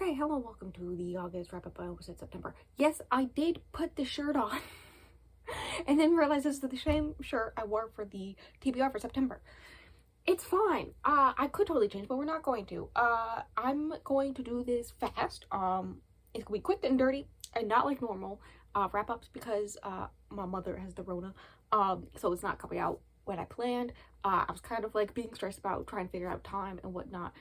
Okay, hello, welcome to the August wrap-up. I almost said September. Yes, I did put the shirt on. And then realized this is the same shirt I wore for the TBR for September. It's fine. I could totally change, but we're not going to. I'm going to do this fast. It's gonna be quick and dirty and not like normal wrap-ups because my mother has the rona. So it's not coming out when I planned. I was kind of like being stressed about trying to figure out time and whatnot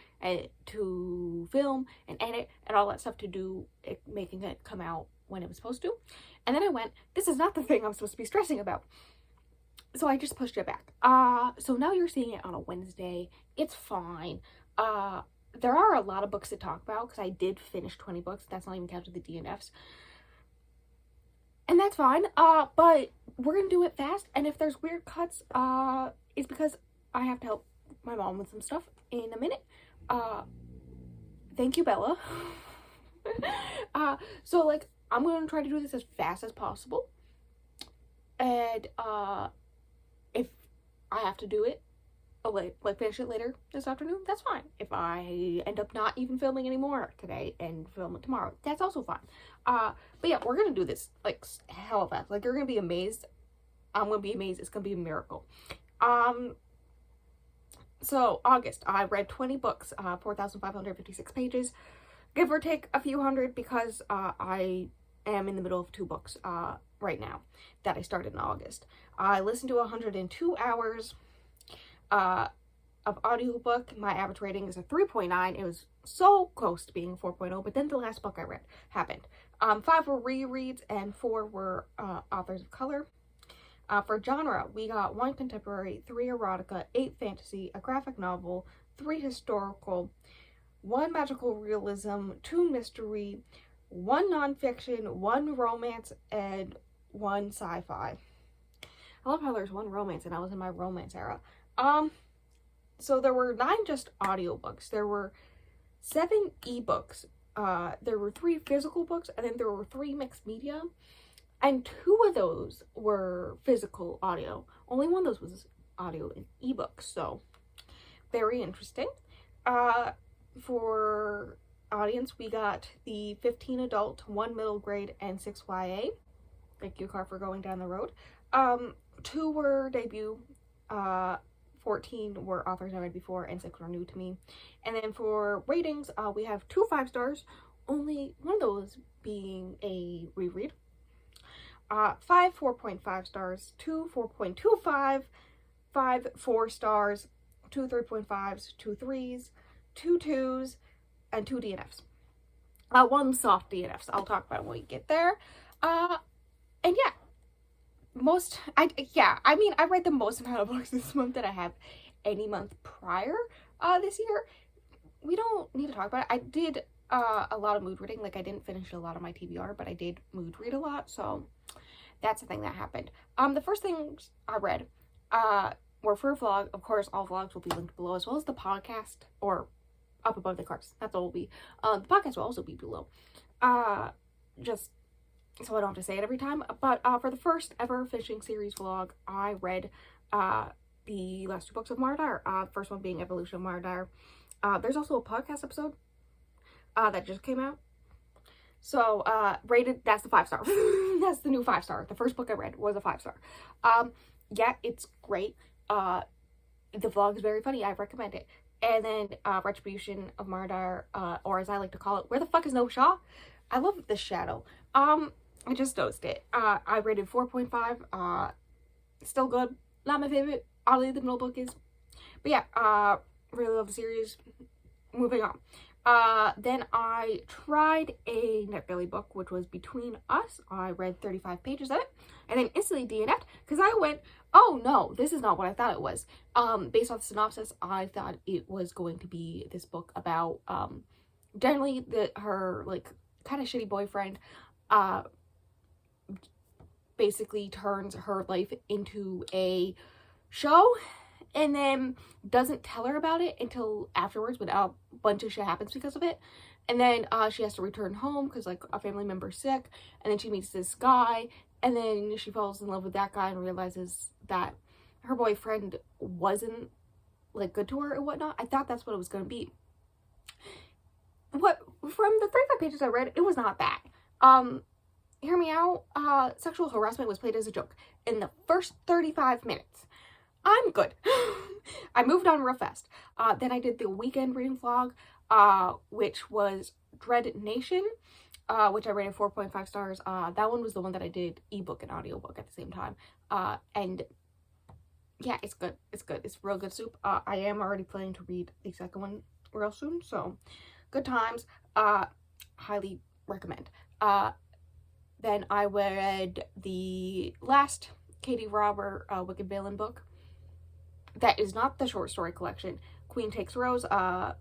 to film and edit and all that stuff to do it, making it come out when it was supposed to. And then I went, this is not the thing I'm supposed to be stressing about. So I just pushed it back. So now you're seeing it on a Wednesday. It's fine. There are a lot of books to talk about because I did finish 20 books. That's not even counting the DNFs. And that's fine. But we're gonna do it fast. And if there's weird cuts, it's because I have to help my mom with some stuff in a minute. Thank you, Bella. So like, I'm gonna try to do this as fast as possible. And, if I have to do it, like finish it later this afternoon, that's fine. If I end up not even filming anymore today and film it tomorrow, that's also fine. But yeah, we're gonna do this like hell fast. Like, you're gonna be amazed. I'm gonna be amazed. It's gonna be a miracle. So August, I read 20 books, 4,556 pages, give or take a few hundred, because I am in the middle of 2 books right now that I started in August. I listened to 102 hours of audiobook. My average rating is a 3.9. It was so close to being a 4.0, but then the last book I read happened. 5 were rereads and 4 were authors of color. For genre, we got 1 contemporary, 3 erotica, 8 fantasy, a graphic novel, 3 historical, 1 magical realism, 2 mystery, 1 nonfiction, 1 romance, and 1 sci-fi. I love how there's 1 romance, and I was in my romance era. So there were 9 just audiobooks. There were 7 ebooks. There were 3 physical books, and then there were 3 mixed media. And 2 of those were physical audio. Only 1 of those was audio and ebooks. So very interesting. For audience, we got the 15 adult, 1 middle grade, and 6 YA. Thank you, car, for going down the road. 2 were debut, 14 were authors I read before, and 6 were new to me. And then for ratings, we have 2 5 stars, only 1 of those being a reread. 5 4.5 stars, 2 4.25, 5 4 stars, 2 3.5s, 2 3s, 2 2s, and 2 DNFs. 1 soft DNFs. I'll talk about when we get there. And yeah, I read the most amount of books this month that I have any month prior this year. We don't need to talk about it. I did a lot of mood reading. Like, I didn't finish a lot of my TBR, but I did mood read a lot, so that's the thing that happened. The first things I read were for a vlog. Of course, all vlogs will be linked below, as well as the podcast, or up above the cards. That's all it will be. The podcast will also be below. Just so I don't have to say it every time. But for the first ever fishing series vlog, I read the last 2 books of Mara. The first one being Evolution of Mara. There's also a podcast episode that just came out. So rated, that's the 5 star. That's the new 5 star. The first book I read was a 5 star. Yeah, it's great. The vlog is very funny. I recommend it. And then Retribution of Mardar, or as I like to call it, Where the Fuck is No Shaw? I love this shadow. I just dosed it. I rated 4.5. Still good. Not my favorite. Oddly, the middle book is. But yeah, really love the series. Moving on. Then I tried a NetBelly book, which was Between Us. I read 35 pages of it, and then instantly DNF'd, because I went, oh no, this is not what I thought it was. Based off the synopsis, I thought it was going to be this book about, generally her, like, kind of shitty boyfriend, basically turns her life into a show, and then doesn't tell her about it until afterwards, but a bunch of shit happens because of it. And then she has to return home because, like, a family member's sick, and then she meets this guy, and then she falls in love with that guy and realizes that her boyfriend wasn't, like, good to her and whatnot. I thought that's what it was going to be. What from the 35 pages I read, it was not bad. Hear me out. Sexual harassment was played as a joke in the first 35 minutes. I'm good. I moved on real fast. Then I did the weekend reading vlog, which was Dread Nation, which I rated 4.5 stars. That one was the one that I did ebook and audiobook at the same time. And yeah, it's good. It's good. It's real good soup. I am already planning to read the second one real soon, so good times. Highly recommend. Then I read the last Katie Robert Wicked Villain book. That is not the short story collection. Queen Takes Rose via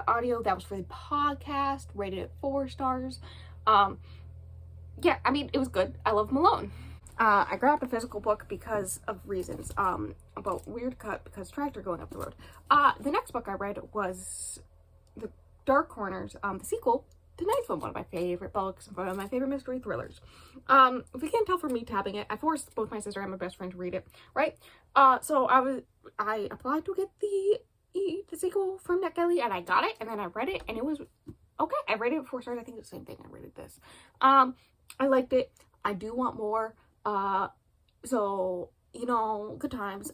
audio. That was for the podcast. Rated at 4 stars. Yeah, I mean, it was good. I love Malone. I grabbed a physical book because of reasons. About Weird Cut because tractor going up the road. The next book I read was The Dark Corners, the sequel to Night's one of my favorite books, one of my favorite mystery thrillers. If you can't tell from me tabbing it, I forced both my sister and my best friend to read it, right? So I applied to get the sequel from NetGalley, and I got it, and then I read it, and it was okay. I rated it 4 stars. I think it's the same thing I rated this. I liked it. I do want more. So, you know, good times.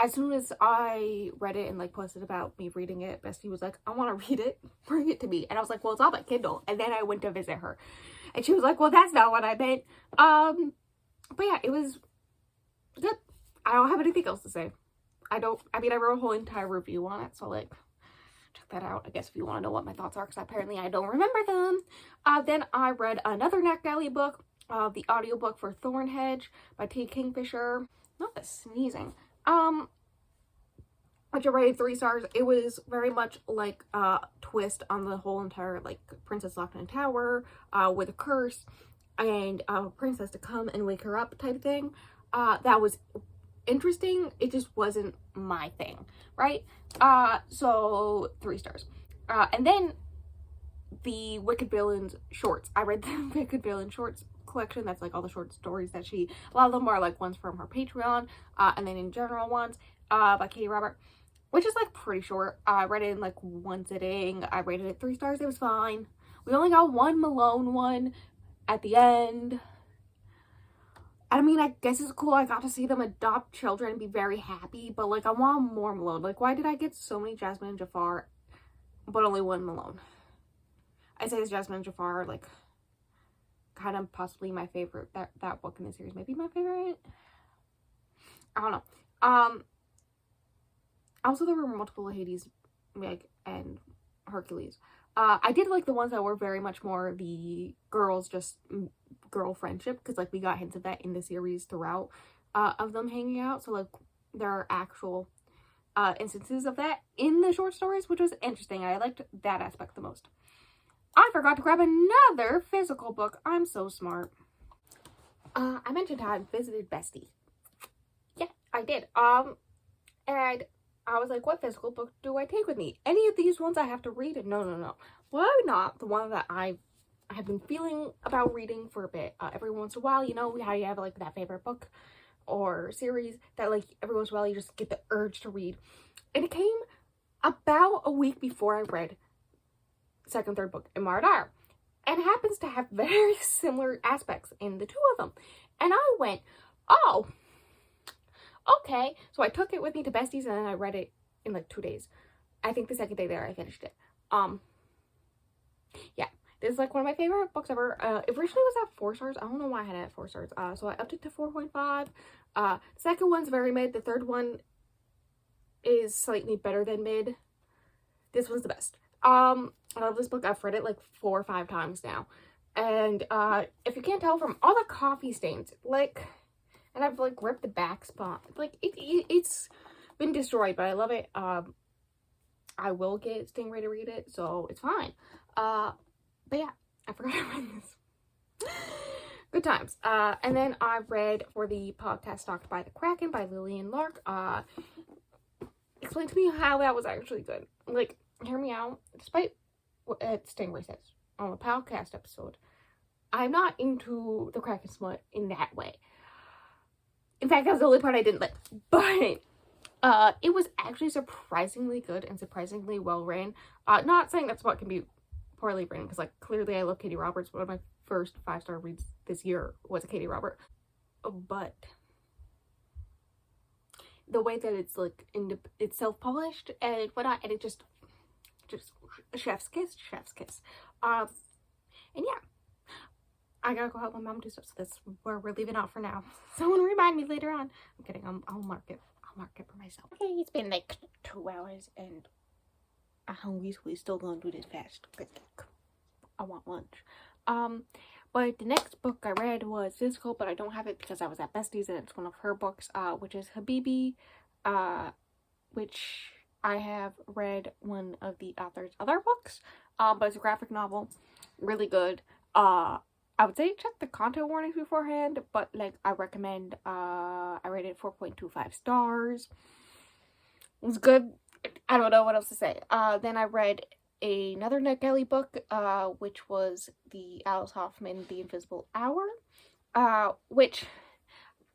As soon as I read it and like posted about me reading it, Bestie was like, I want to read it, bring it to me. And I was like, well, it's on my Kindle. And then I went to visit her and she was like, well, that's not what I meant. But yeah, it was good. I don't have anything else to say. I wrote a whole entire review on it. So like, check that out, I guess, if you want to know what my thoughts are, because apparently I don't remember them. Then I read another NetGalley book, the audiobook for Thornhedge by T. Kingfisher. Not the sneezing. Which I rated 3 stars. It was very much like a twist on the whole entire like Princess Locked in a Tower with a curse and a princess to come and wake her up type thing. That was interesting. It just wasn't my thing, right? So 3 stars. And then the Wicked Villains shorts. I read the Wicked Villain shorts collection. That's like all the short stories that a lot of them are like ones from her Patreon, and then in general ones by Katie Robert, which is like pretty short. I read it in like 1 sitting. I rated it 3 stars. It was fine. We only got one Malone one at the end. I mean, I guess it's cool. I got to see them adopt children and be very happy, but like I want more Malone. Like, why did I get so many Jasmine and Jafar but only one Malone? I say it's Jasmine and Jafar, like kind of possibly my favorite, that book in the series, maybe my favorite. I don't know. Also there were multiple Hades, Meg, and Hercules. I did like the ones that were very much more the girls, just girl friendship, because like we got hints of that in the series throughout, of them hanging out. So like there are actual instances of that in the short stories, which was interesting. I liked that aspect the most. I forgot to grab another physical book. I'm so smart. I mentioned how I visited Bestie. Yeah, I did. And I was like, what physical book do I take with me? Any of these ones I have to read? No. Why not the one that I have been feeling about reading for a bit. Every once in a while, you know how you have like that favorite book or series that like every once in a while you just get the urge to read. And it came about a week before I read second, third book in Mardar, and happens to have very similar aspects in the 2 of them. And I went, oh, okay. So I took it with me to Bestie's and then I read it in like 2 days. I think the second day there I finished it. Yeah, this is like one of my favorite books ever. It originally was at 4 stars. I don't know why I had it at 4 stars. So I upped it to 4.5. The second one's very mid. The third one is slightly better than mid. This one's the best. I love this book. I've read it like 4 or 5 times now. And if you can't tell from all the coffee stains, like, and I've like ripped the back spot, like it's been destroyed, but I love it. I will get Stingray to read it, so it's fine. But yeah, I forgot I read this. Good times. And then I read for the podcast Stalked by the Kraken by Lillian Lark. Explain to me how that was actually good. Like, hear me out. Despite what Stingray says on the podcast episode, I'm not into the Kraken smut in that way. In fact, that was the only part I didn't like. But It was actually surprisingly good and surprisingly well written. Not saying that's what can be poorly written, because like clearly I love Katie Roberts. One of my first 5-star reads this year was a Katie Robert, but the way that it's like it's self-published and whatnot, and it just chef's kiss. And yeah, I gotta go help my mom do stuff, so that's where we're leaving off for now. Someone remind me later on. I'm kidding. I'll mark it for myself. Okay, it's been like 2 hours and I'm hungry, so we're still gonna do this fast. I want lunch. But the next book I read was physical, but I don't have it because I was at Bestie's and it's one of her books, which is Habibi, which I have read one of the author's other books, but it's a graphic novel, really good. I would say check the content warnings beforehand, but like I recommend, I rated 4.25 stars. It was good. I don't know what else to say. Then I read another NetGalley book, which was the Alice Hoffman, The Invisible Hour, which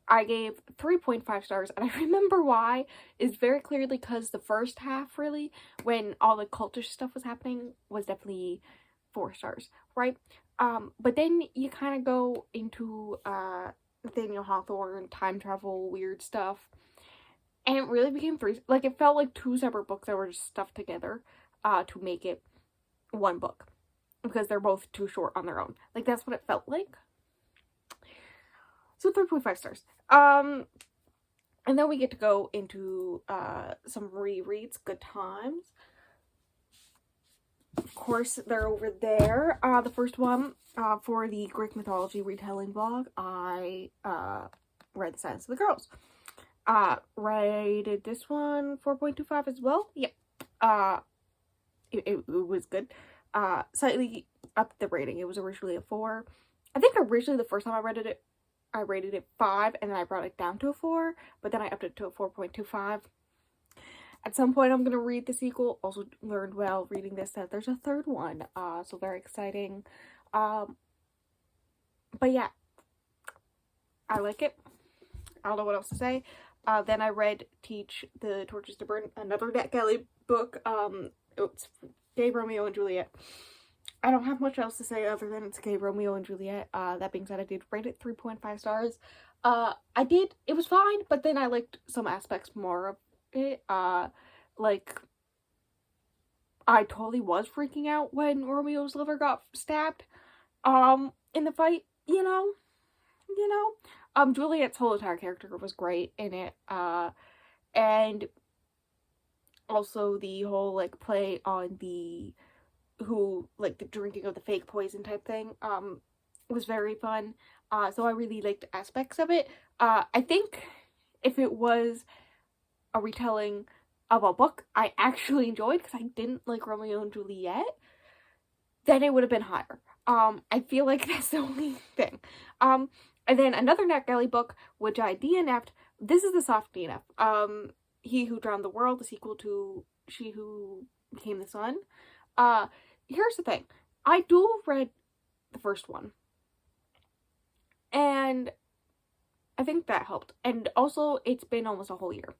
I gave 3.5 stars, and I remember why is very clearly because the first half, really, when all the cultish stuff was happening, was definitely 4 stars, right? But then you kind of go into Nathaniel Hawthorne, time travel, weird stuff, and it really became 3, like it felt like 2 separate books that were just stuffed together to make it one book, because they're both too short on their own. Like that's what it felt like. So 3.5 stars. And then we get to go into some rereads, good times. Of course, they're over there. The first one, for the Greek mythology retelling vlog, I read The Silence of the Girls. Rated this one 4.25 as well. Yeah. It was good. Slightly up the rating. It was originally a 4. I think originally the first time I read it, I rated it 5, and then I brought it down to a 4, but then I upped it to a 4.25. At some point I'm going to read the sequel. Also learned while reading this that there's a 3rd one, so very exciting. But yeah, I like it. I don't know what else to say. Then I read Teach the Torches to Burn, another NetGalley book. It's Gay Romeo and Juliet. I don't have much else to say other than it's Gay Romeo and Juliet. That being said, I did rate it 3.5 stars. It was fine, but then I liked some aspects more of it. Like, I totally was freaking out when Romeo's liver got stabbed, in the fight, you know? Juliet's whole entire character was great in it, and also the whole, like, play on the drinking of the fake poison type thing, was very fun. So I really liked aspects of it. I think if it was a retelling of a book I actually enjoyed, because I didn't like Romeo and Juliet, then it would have been higher. I feel like that's the only thing. And then another NetGalley book, which I DNF'd. This is the soft DNF. He Who Drowned the World, the sequel to She Who Became the Sun. Here's the thing. I dual read the first one, and I think that helped. And also, it's been almost a whole year.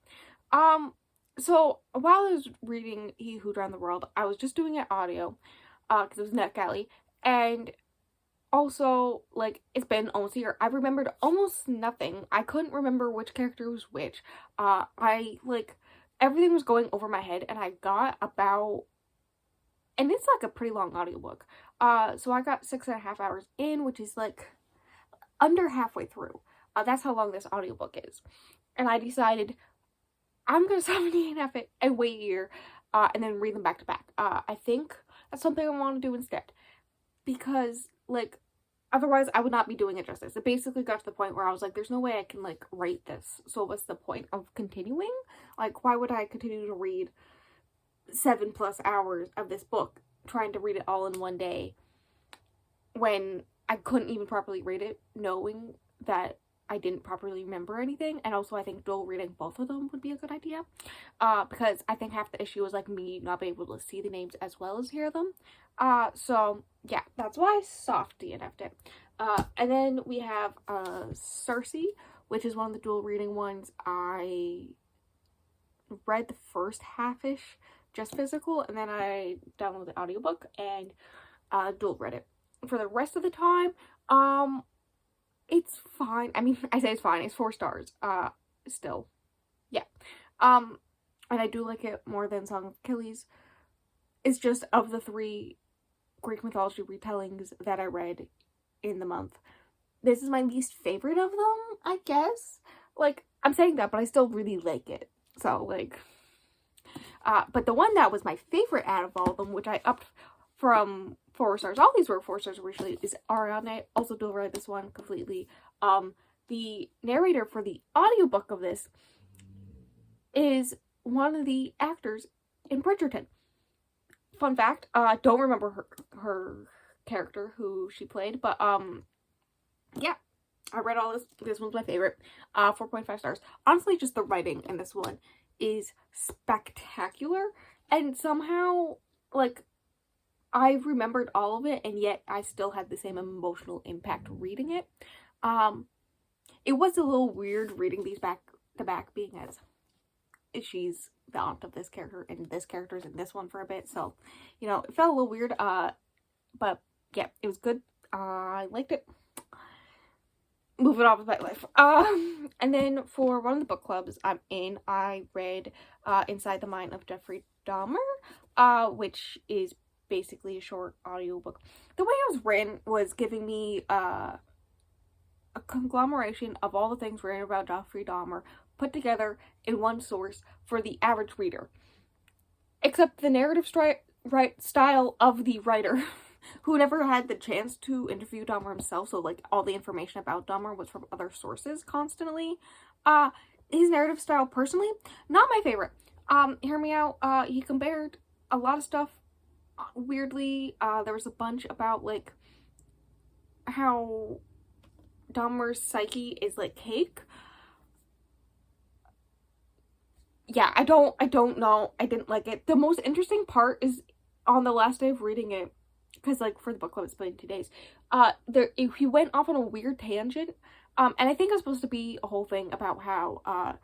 So while I was reading He Who Drowned the World, I was just doing it audio, because it was NetGalley, and also, like, it's been almost a year. I remembered almost nothing. I couldn't remember which character was which. Everything was going over my head, and I got about, and it's like a pretty long audiobook. So I got 6.5 hours in, which is like under halfway through. That's how long this audiobook is. And I decided I'm gonna stop DNF it and wait a year, and then read them back to back. I think that's something I want to do instead, because, like, otherwise I would not be doing it justice. It basically got to the point where I was like, there's no way I can, like, rate this. So what's the point of continuing? Like, why would I continue to read 7+ hours of this book, trying to read it all in one day, when I couldn't even properly rate it, knowing that I didn't properly remember anything. And also I think dual reading both of them would be a good idea, because I think half the issue is like me not being able to see the names as well as hear them. So yeah, that's why I soft DNF'd it. And then we have Cersei, which is one of the dual reading ones. I read the first half-ish just physical, and then I downloaded the audiobook and dual read it. For the rest of the time, it's fine. I mean, I say it's fine. It's 4 stars. Still. Yeah. And I do like it more than Song of Achilles. It's just, of the 3 Greek mythology retellings that I read in the month, this is my least favorite of them, I guess. Like, I'm saying that, but I still really like it. So, like, but the one that was my favorite out of all of them, which I upped from 4 stars, all these were 4 stars originally, is Ariadne. Also do read this one completely. The narrator for the audiobook of this is one of the actors in Bridgerton. Fun fact, don't remember her character, who she played, but yeah, I read all this. This one's my favorite. 4.5 stars. Honestly, just the writing in this one is spectacular, and somehow, like, I remembered all of it, and yet I still had the same emotional impact reading it. It was a little weird reading these back to back, being as she's the aunt of this character, and this character's in this one for a bit, so, you know, it felt a little weird, but yeah, it was good. I liked it. Moving on with my life. And then for one of the book clubs I'm in, I read Inside the Mind of Jeffrey Dahmer, which is basically a short audiobook. The way it was written was giving me a conglomeration of all the things written about Jeffrey Dahmer put together in one source for the average reader. Except the narrative style of the writer, who never had the chance to interview Dahmer himself, so, like, all the information about Dahmer was from other sources constantly. His narrative style, personally, not my favorite. Hear me out. He compared a lot of stuff, weirdly. There was a bunch about, like, how Dahmer's psyche is like cake. Yeah, I don't know. I didn't like it. The most interesting part is on the last day of reading it, because, like, for the book club it's been 2 days, he went off on a weird tangent, and I think it's supposed to be a whole thing about how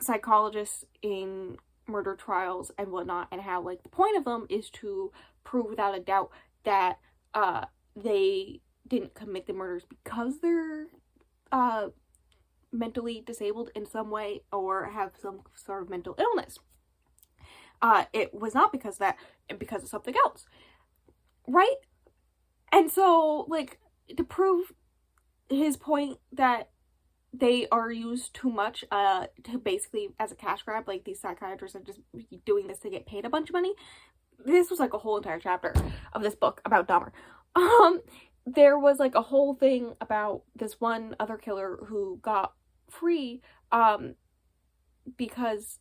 psychologists in murder trials and whatnot, and how, like, the point of them is to prove without a doubt that they didn't commit the murders because they're mentally disabled in some way or have some sort of mental illness. It was not because of that, because of something else, right? And so, like, to prove his point that they are used too much to basically as a cash grab, like, these psychiatrists are just doing this to get paid a bunch of money. This was, like, a whole entire chapter of this book about Dahmer. There was, like, a whole thing about this one other killer who got free because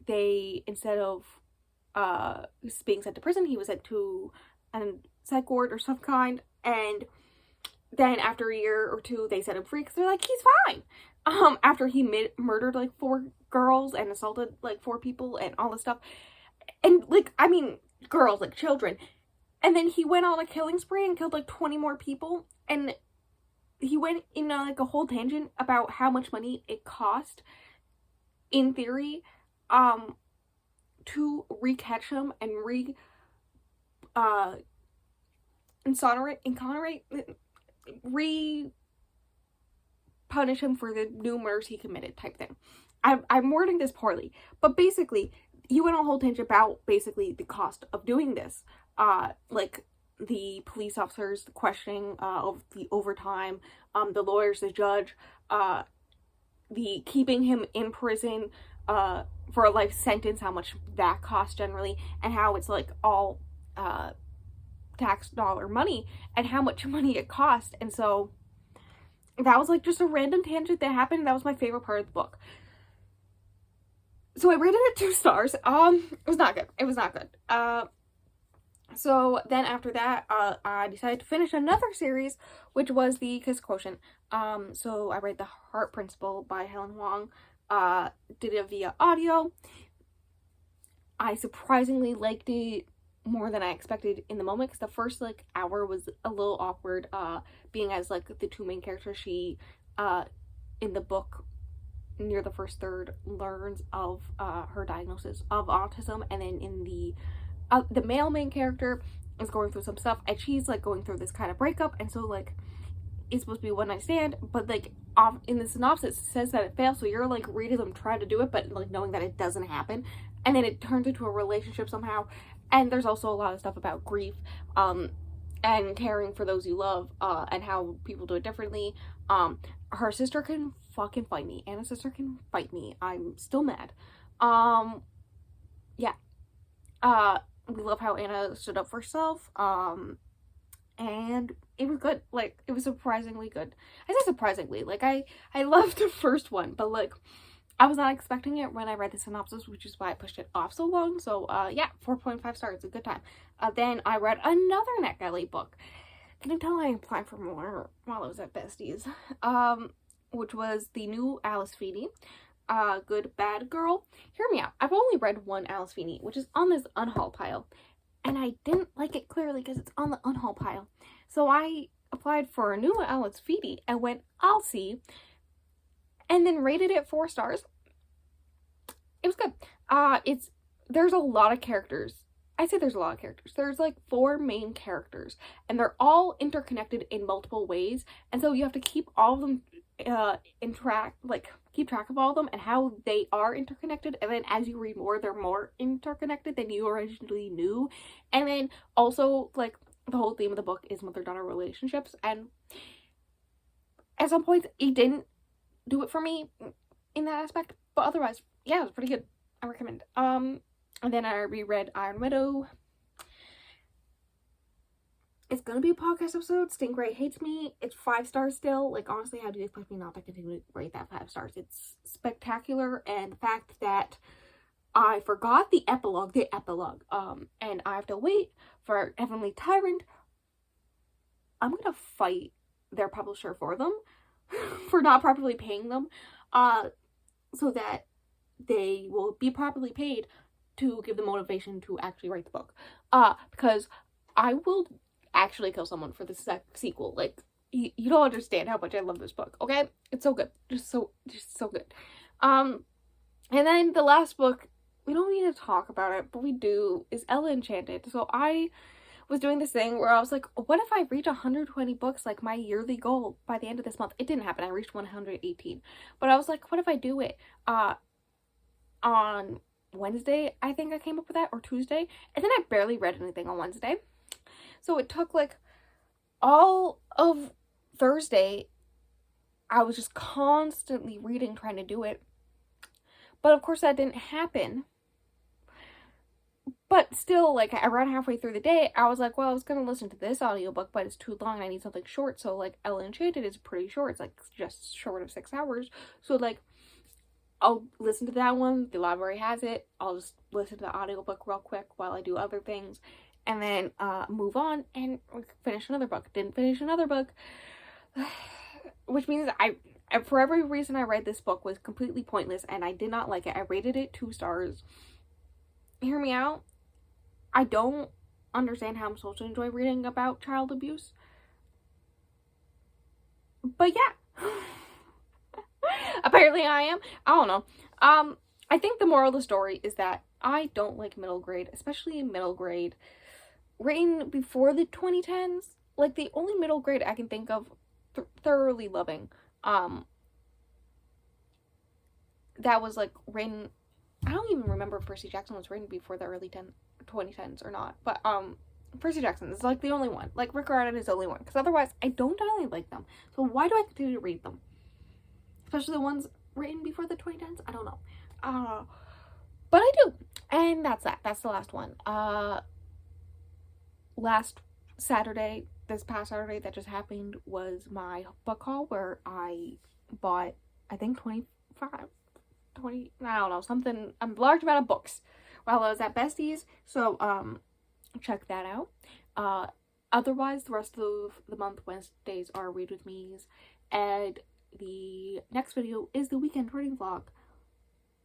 they, instead of being sent to prison, he was sent to a psych ward or some kind, and then after a year or 2 they set him free because they're like, he's fine, after he murdered, like, 4 girls and assaulted, like, 4 people and all this stuff, and, like, I mean, girls, like, children. And then he went on a killing spree and killed, like, 20 more people. And he went in, like, a whole tangent about how much money it cost, in theory, to recatch him and punish him for the new murders he committed, type thing. I'm wording this poorly, but basically, he went on a whole tangent about basically the cost of doing this. Like, the police officers, the questioning of the overtime, the lawyers, the judge, the keeping him in prison for a life sentence, how much that costs generally, and how it's, like, all tax dollar money, and how much money it costs. And so that was, like, just a random tangent that happened, and that was my favorite part of the book. So I rated it 2 stars. It was not good. It was not good. So then after that, I decided to finish another series, which was the Kiss Quotient. So I read The Heart Principle by Helen Huang. Did it via audio. I surprisingly liked it more than I expected in the moment, because the first, like, hour was a little awkward, being as, like, the 2 main characters, she, in the book, near the first third, learns of her diagnosis of autism, and then in the male main character is going through some stuff, and she's like going through this kind of breakup, and so like it's supposed to be a one night stand, but like in the synopsis it says that it fails, so you're like reading them trying to do it, but like knowing that it doesn't happen, and then it turns into a relationship somehow. And there's also a lot of stuff about grief, and caring for those you love, and how people do it differently. Her sister can fucking fight me. Anna's sister can fight me. I'm still mad. Yeah. We love how Anna stood up for herself. And it was good. Like, it was surprisingly good. I say surprisingly. Like, I loved the first one, but like, I was not expecting it when I read the synopsis, which is why I pushed it off so long. So, yeah, 4.5 stars. A good time. Then I read another NetGalley book. Can you tell I applied for more while I was at Besties? Which was the new Alice Feeney, Good Bad Girl. Hear me out. I've only read one Alice Feeney, which is on this unhaul pile. And I didn't like it clearly because it's on the unhaul pile. So I applied for a new Alice Feeney and went, I'll see. And then rated it 4 stars. It was good. There's a lot of characters. I say there's a lot of characters. There's like 4 main characters, and they're all interconnected in multiple ways. And so you have to keep all of them keep track of all of them and how they are interconnected. And then as you read more, they're more interconnected than you originally knew. And then also, like, the whole theme of the book is mother-daughter relationships. And at some points, it didn't do it for me in that aspect. But otherwise, yeah, it was pretty good. I recommend. And then I reread Iron Widow. It's gonna be a podcast episode. Stingray hates me. It's 5 stars still. Like, honestly, how do you expect me not to continue to rate that 5 stars? It's spectacular, and the fact that I forgot the epilogue, and I have to wait for Heavenly Tyrant. I'm gonna fight their publisher for them, for not properly paying them, so that they will be properly paid to give the motivation to actually write the book. Because I will actually kill someone for the sequel. Like, you don't understand how much I love this book, okay? It's so good. Just so good. And then the last book, we don't need to talk about it, but we do, is Ella Enchanted. So I was doing this thing where I was like, what if I reach 120 books, like my yearly goal, by the end of this month? It didn't happen. I reached 118. But I was like, what if I do it on Wednesday? I think I came up with that, or Tuesday. And then I barely read anything on Wednesday. So it took like all of Thursday. I was just constantly reading, trying to do it. But of course that didn't happen. But still, like, around halfway through the day, I was like, well, I was going to listen to this audiobook, but it's too long and I need something short. So, like, Ella Enchanted is pretty short. It's, like, just short of 6 hours. So, like, I'll listen to that one. The library has it. I'll just listen to the audiobook real quick while I do other things. And then move on and finish another book. Didn't finish another book. Which means for every reason I read this book was completely pointless and I did not like it. I rated it 2 stars. Hear me out. I don't understand how I'm supposed to enjoy reading about child abuse. But yeah. Apparently I am. I don't know. I think the moral of the story is that I don't like middle grade, especially middle grade written before the 2010s. Like, the only middle grade I can think of thoroughly loving, that was like written, I don't even remember if Percy Jackson was written before the early 2010s or not, but Percy Jackson is like the only one. Like, Rick Riordan is the only one, because otherwise I don't really like them. So why do I continue to read them? Especially the ones written before the 2010s? I don't know. But I do. And that's that. That's the last one. Last Saturday, this past Saturday that just happened, was my book haul where I bought, I think 20, I don't know, something, a large amount of books while I was at Besties. So, check that out. Otherwise, the rest of the month, Wednesdays are Read With Me's, and the next video is the weekend reading vlog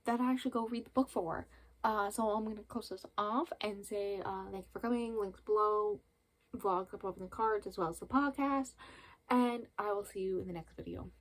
that I should go read the book for. So I'm gonna close this off and say thank you for coming. Links below, vlog above in the cards, as well as the podcast, and I will see you in the next video.